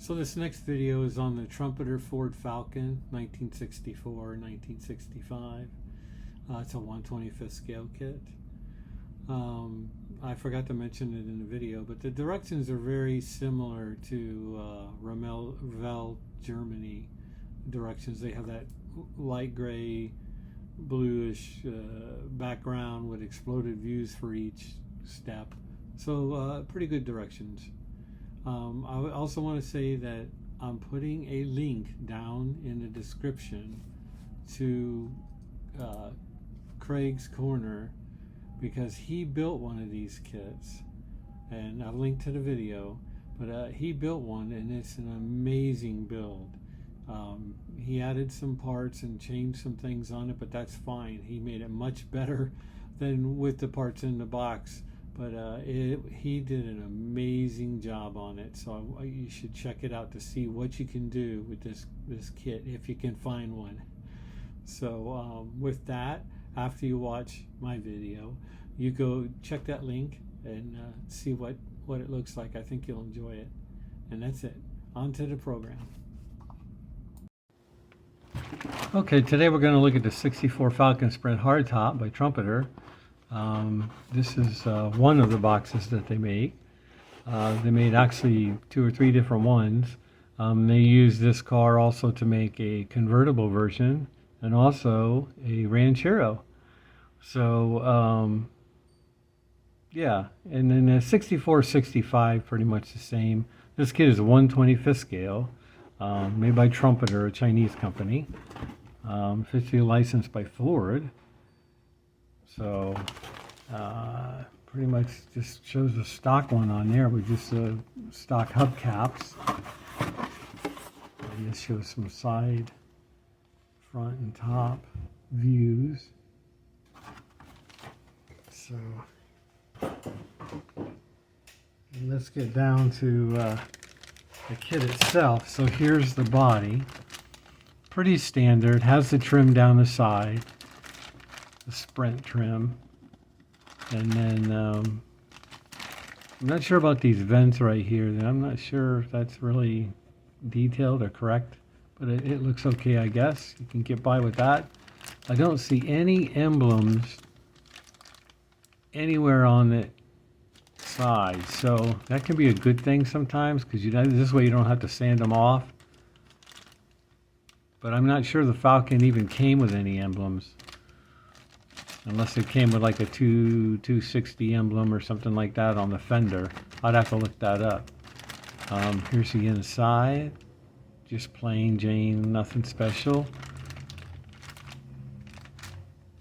So this next video is on the Trumpeter Ford Falcon 1964-1965. It's a 1/25th scale kit. I forgot to mention it in the video, but the directions are very similar to Revell Germany directions. They have that light gray, bluish background with exploded views for each step. So pretty good directions. I also want to say that I'm putting a link down in the description to Craig's Corner, because he built one of these kits, and I've linked to the video, but he built one and it's an amazing build. He added some parts and changed some things on it, but that's fine. He made it much better than with the parts in the box. But he did an amazing job on it, so you should check it out to see what you can do with this kit if you can find one. So with that, after you watch my video, you go check that link and see what it looks like. I think you'll enjoy it. And that's it. On to the program. Okay, today we're going to look at the 64 Falcon Sprint hardtop by Trumpeter. This is one of the boxes that they make. They made actually 2 or 3 different ones. They used this car also to make a convertible version and also a Ranchero. So yeah, and then the 64-65 pretty much the same. This kit is a 1/25th scale, made by Trumpeter, a Chinese company, officially licensed by Ford. So pretty much just shows a stock one on there with just stock hubcaps. And this shows some side, front, and top views. So let's get down to the kit itself. So here's the body. Pretty standard. Has the trim down the side. The Sprint trim. And then I'm not sure about these vents right here. I'm not sure if that's really detailed or correct, but it looks okay, I guess. You can get by with that. I don't see any emblems anywhere on the side, so that can be a good thing sometimes, because this way you don't have to sand them off. But I'm not sure the Falcon even came with any emblems, unless it came with like a 260 emblem or something like that on the fender. I'd have to look that up. Here's the inside, just plain Jane, nothing special.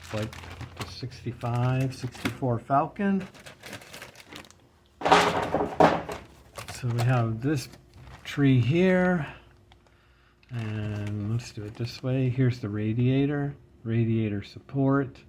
It's like the 64 Falcon. So we have this tree here, and let's do it this way. Here's the radiator support.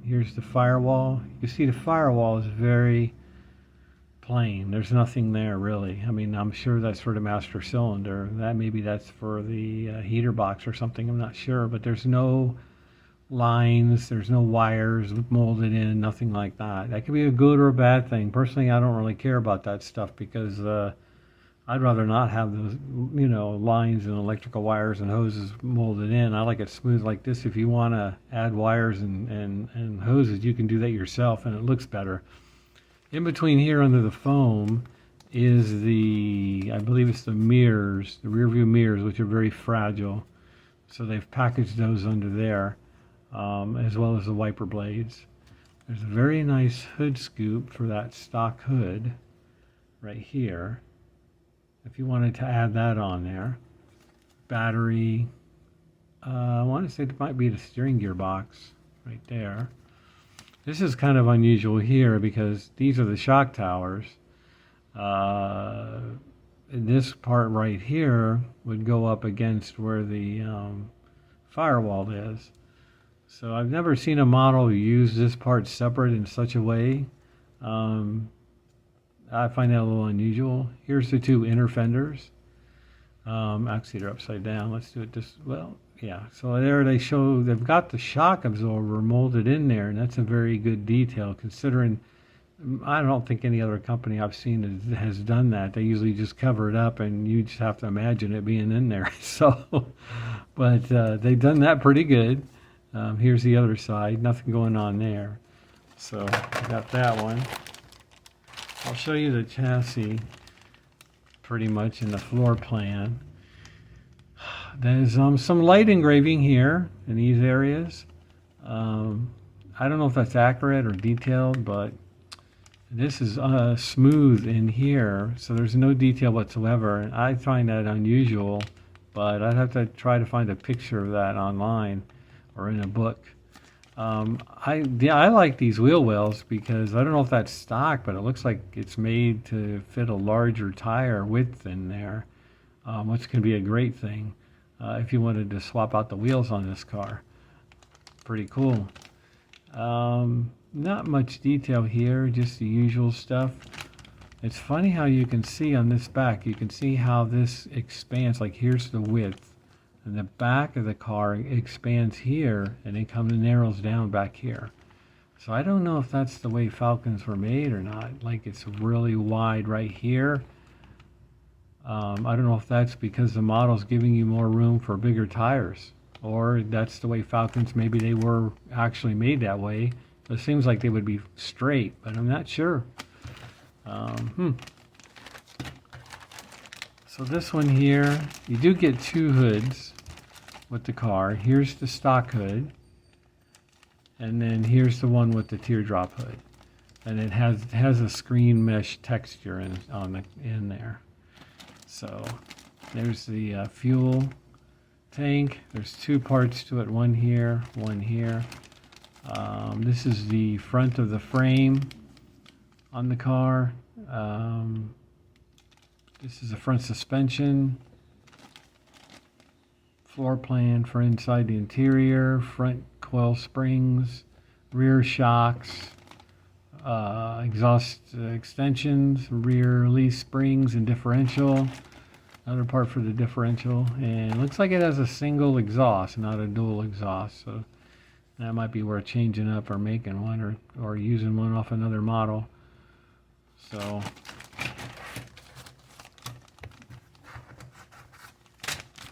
Here's the firewall. You see the firewall is very plain. There's nothing there really. I mean, I'm sure that's for the master cylinder. Maybe that's for the heater box or something. I'm not sure, but there's no lines, there's no wires molded in, nothing like that. That could be a good or a bad thing. Personally, I don't really care about that stuff, because I'd rather not have those, lines and electrical wires and hoses molded in. I like it smooth like this. If you want to add wires and hoses, you can do that yourself, and it looks better. In between here under the foam is I believe it's the mirrors, the rear view mirrors, which are very fragile. So they've packaged those under there, as well as the wiper blades. There's a very nice hood scoop for that stock hood right here, if you wanted to add that on there. Battery, I want to say it might be the steering gear box right there. This is kind of unusual here, because these are the shock towers. This part right here would go up against where the firewall is. So I've never seen a model use this part separate in such a way. I find that a little unusual. Here's the 2 inner fenders. Actually, they're upside down. Let's do it this, well, yeah. So there they've got the shock absorber molded in there, and that's a very good detail, considering I don't think any other company I've seen has done that. They usually just cover it up, and you just have to imagine it being in there. So, but they've done that pretty good. Here's the other side. Nothing going on there. So I got that one. I'll show you the chassis pretty much in the floor plan. There's some light engraving here in these areas. I don't know if that's accurate or detailed, but this is smooth in here, so there's no detail whatsoever. And I find that unusual, but I'd have to try to find a picture of that online or in a book. I like these wheel wells because I don't know if that's stock, but it looks like it's made to fit a larger tire width in there, which can be a great thing if you wanted to swap out the wheels on this car. Pretty cool. Not much detail here, just the usual stuff. It's funny how you can see on this back, you can see how this expands. Like here's the width, and the back of the car expands here, and it comes and narrows down back here. So I don't know if that's the way Falcons were made or not. Like it's really wide right here. I don't know if that's because the model's giving you more room for bigger tires, or that's the way Falcons, maybe they were actually made that way. It seems like they would be straight, but I'm not sure. So this one here, you do get two hoods with the car. Here's the stock hood, and then here's the one with the teardrop hood, and it has a screen mesh texture in there. So there's the fuel tank. There's two parts to it, one here, one here. This is the front of the frame on the car. This is the front suspension, floor plan for inside the interior, front coil springs, rear shocks, exhaust extensions, rear release springs and differential. Another part for the differential, and it looks like it has a single exhaust, not a dual exhaust. So that might be worth changing up or making one or using one off another model. So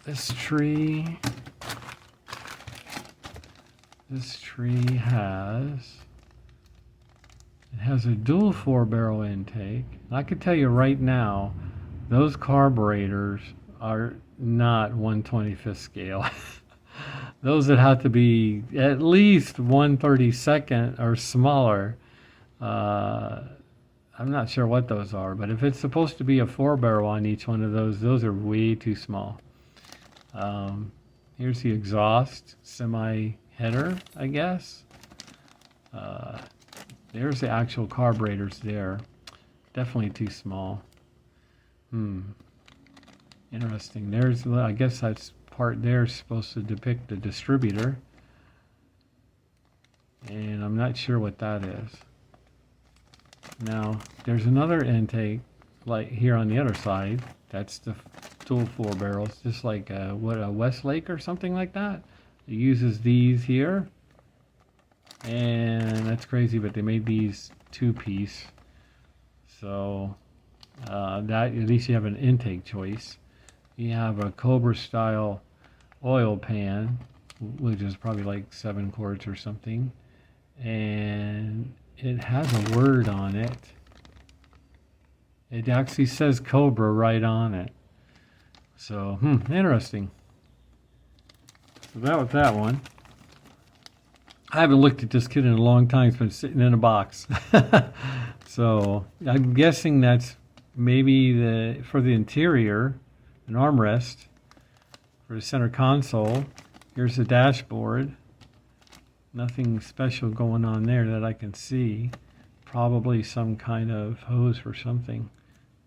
this tree has a dual 4-barrel intake. I can tell you right now, those carburetors are not 1/25th scale. Those that have to be at least 1/32 or smaller. I'm not sure what those are, but if it's supposed to be a 4-barrel on each one of those are way too small. Here's the exhaust semi-header, I guess. There's the actual carburetors there. Definitely too small. Interesting. I guess that's part there supposed to depict the distributor. And I'm not sure what that is. Now, there's another intake like here on the other side. That's the dual 4 barrels, just like a Westlake or something like that. It uses these here. And that's crazy, but they made these 2-piece. So that at least you have an intake choice. You have a Cobra style oil pan, which is probably like 7 quarts or something, and it has a word on it. It actually says Cobra right on it. So interesting. So that was that one. I haven't looked at this kit in a long time. It's been sitting in a box. So I'm guessing that's maybe for the interior, an armrest for the center console. Here's the dashboard. Nothing special going on there that I can see. Probably some kind of hose or something.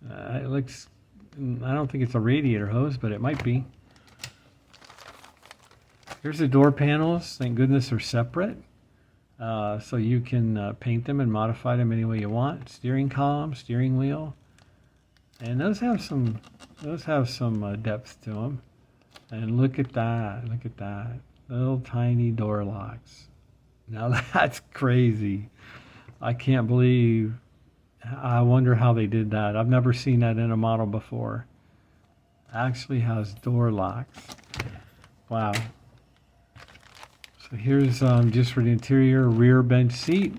It looks, I don't think it's a radiator hose, but it might be. Here's the door panels. Thank goodness they're separate. So you can paint them and modify them any way you want. Steering column, steering wheel. And those have some depth to them. And look at that, little tiny door locks. Now that's crazy. I can't believe I wonder how they did that. I've never seen that in a model before. Actually has door locks. Wow. So here's just for the interior, rear bench seat,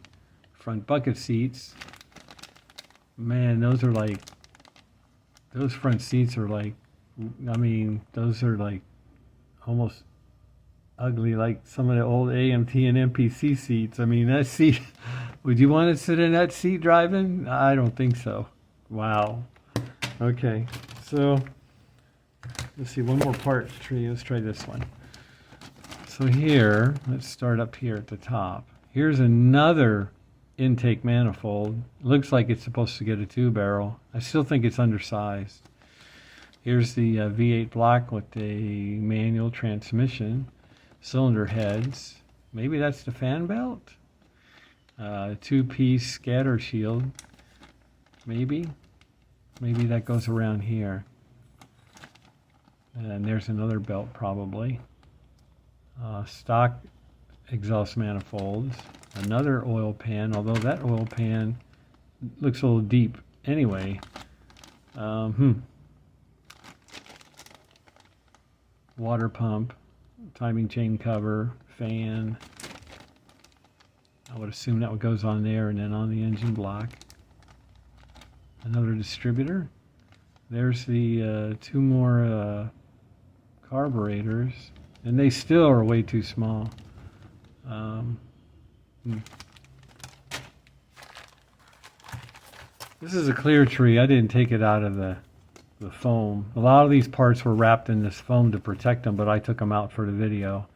front bucket seats. Man, those front seats are like, I mean, those are like almost ugly, like some of the old AMT and MPC seats. I mean, that seat, would you want to sit in that seat driving? I don't think so. Wow. Okay, so let's see, one more part tree. Let's try this one. So here, let's start up here at the top. Here's another intake manifold. Looks like it's supposed to get a 2-barrel. I still think it's undersized. Here's the V8 block with a manual transmission, cylinder heads. Maybe that's the fan belt? 2-piece scatter shield. Maybe that goes around here. And there's another belt probably. Stock exhaust manifolds. Another oil pan, although that oil pan looks a little deep anyway. Water pump, timing chain cover, fan. I would assume that goes on there and then on the engine block. Another distributor. There's the 2 more carburetors, and they still are way too small. This is a clear tree. I didn't take it out of the foam. A lot of these parts were wrapped in this foam to protect them, but I took them out for the video.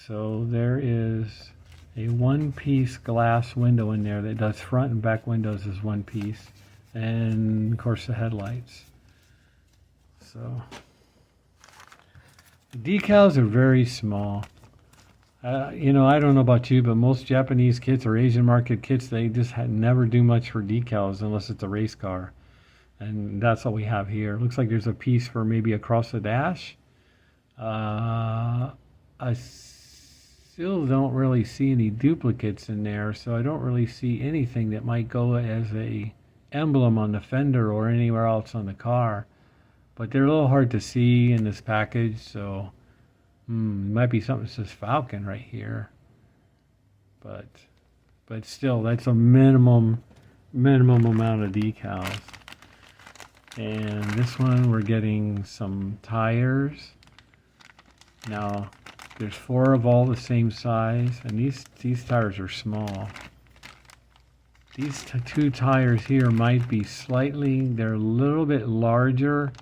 So there is a 1-piece glass window in there that does front and back windows as 1 piece, and of course the headlights. So the decals are very small. You know, I don't know about you, but most Japanese kits or Asian market kits, they just never do much for decals unless it's a race car. And that's what we have here. Looks like there's a piece for maybe across the dash. I still don't really see any duplicates in there, so I don't really see anything that might go as a emblem on the fender or anywhere else on the car. But they're a little hard to see in this package, so might be something that says Falcon right here. But still, that's a minimum amount of decals. And this one, we're getting some tires. Now, there's 4 of all the same size, and these tires are small. These 2 tires here might be they're a little bit larger,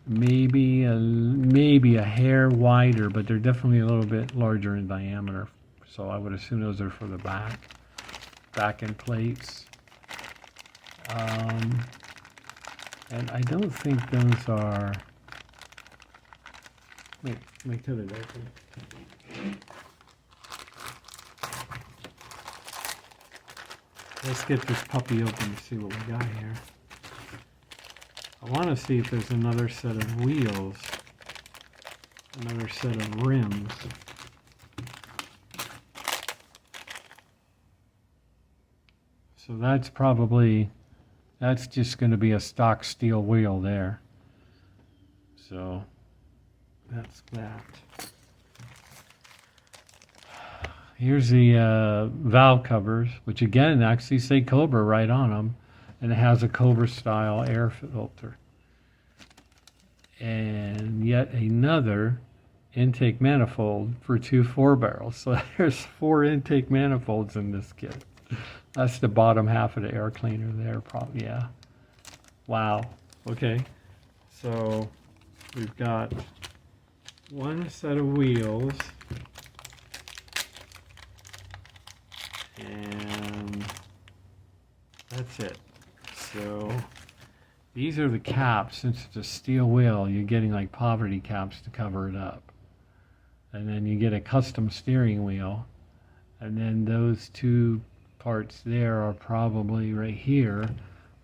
maybe a hair wider, but they're definitely a little bit larger in diameter. So I would assume those are for the back end plates. And I don't think those are. Wait, let me cut it open. Let's get this puppy open to see what we got here. I want to see if there's another set of wheels, another set of rims. So that's just going to be a stock steel wheel there. So that's that. Here's the valve covers, which again actually say Cobra right on them, and it has a Cobra style air filter. And yet another intake manifold for 2 4-barrels. So there's 4 intake manifolds in this kit. That's the bottom half of the air cleaner there, probably. Yeah. Wow. Okay. So we've got 1 set of wheels, and that's it. So these are the caps. Since it's a steel wheel, you're getting like poverty caps to cover it up. And then you get a custom steering wheel. And then those 2 parts there are probably right here,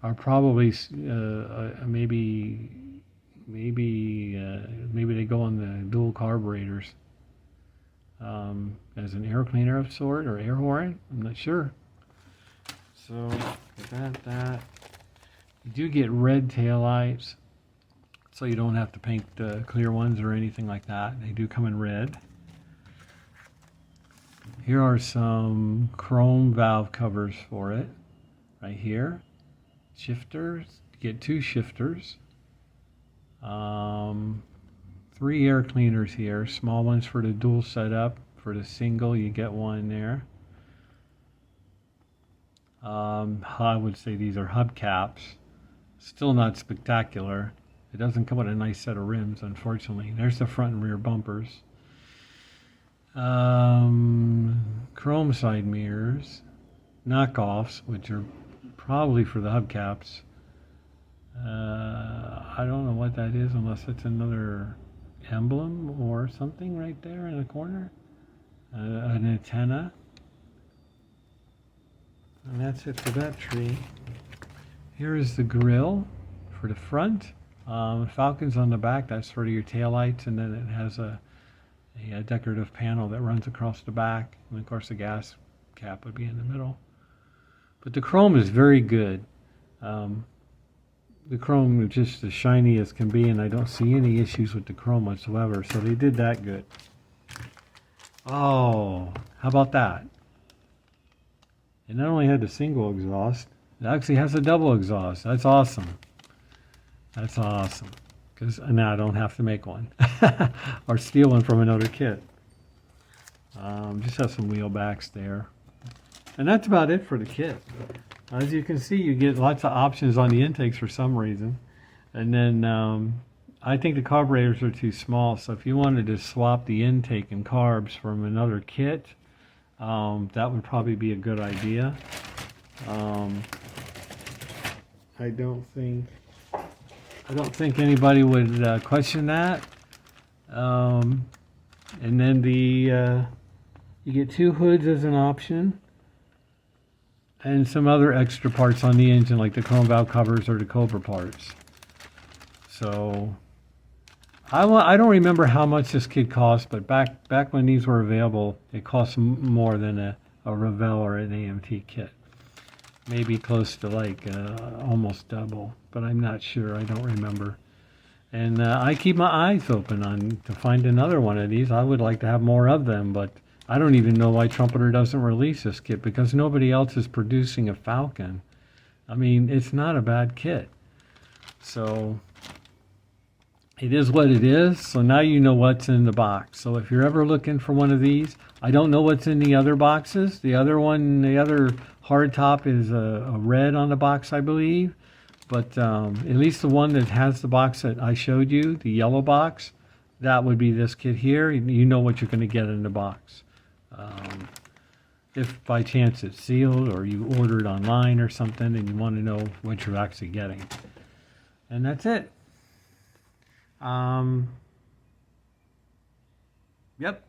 are probably maybe they go on the dual carburetors as an air cleaner of sort, or air horn. I'm not sure. So that. You do get red taillights, so you don't have to paint the clear ones or anything like that. They do come in red. Here are some chrome valve covers for it, right here. Shifters, you get 2 shifters. 3 air cleaners here, small ones for the dual setup. For the single, you get one there. I would say these are hubcaps. Still not spectacular. It doesn't come with a nice set of rims, unfortunately. There's the front and rear bumpers. Chrome side mirrors. Knockoffs, which are probably for the hubcaps. I don't know what that is unless it's another emblem or something right there in the corner. An antenna. And that's it for that tree. Here is the grille for the front. Falcon's on the back, that's sort of your taillights, and then it has a decorative panel that runs across the back, and of course the gas cap would be in the middle. But the chrome is very good. The chrome is just as shiny as can be, and I don't see any issues with the chrome whatsoever, so they did that good. Oh, how about that? It not only had the single exhaust, it actually has a double exhaust. That's awesome. That's awesome. Because now I don't have to make one or steal one from another kit. Just have some wheel backs there. And that's about it for the kit. As you can see, you get lots of options on the intakes for some reason. And then I think the carburetors are too small. So if you wanted to swap the intake and carbs from another kit, that would probably be a good idea. I don't think anybody would question that. And then you get 2 hoods as an option, and some other extra parts on the engine, like the chrome valve covers or the Cobra parts. So I don't remember how much this kit cost, but back when these were available, it cost more than a Revell or an AMT kit. Maybe close to like almost double, but I'm not sure. I don't remember. And I keep my eyes open to find another one of these. I would like to have more of them, but I don't even know why Trumpeter doesn't release this kit, because nobody else is producing a Falcon. I mean, it's not a bad kit. So it is what it is. So now you know what's in the box. So if you're ever looking for one of these, I don't know what's in the other boxes. The other hardtop is a red on the box, I believe. But at least the one that has the box that I showed you, the yellow box, that would be this kit here. You know what you're going to get in the box. If by chance it's sealed or you order it online or something and you want to know what you're actually getting. And that's it. Yep.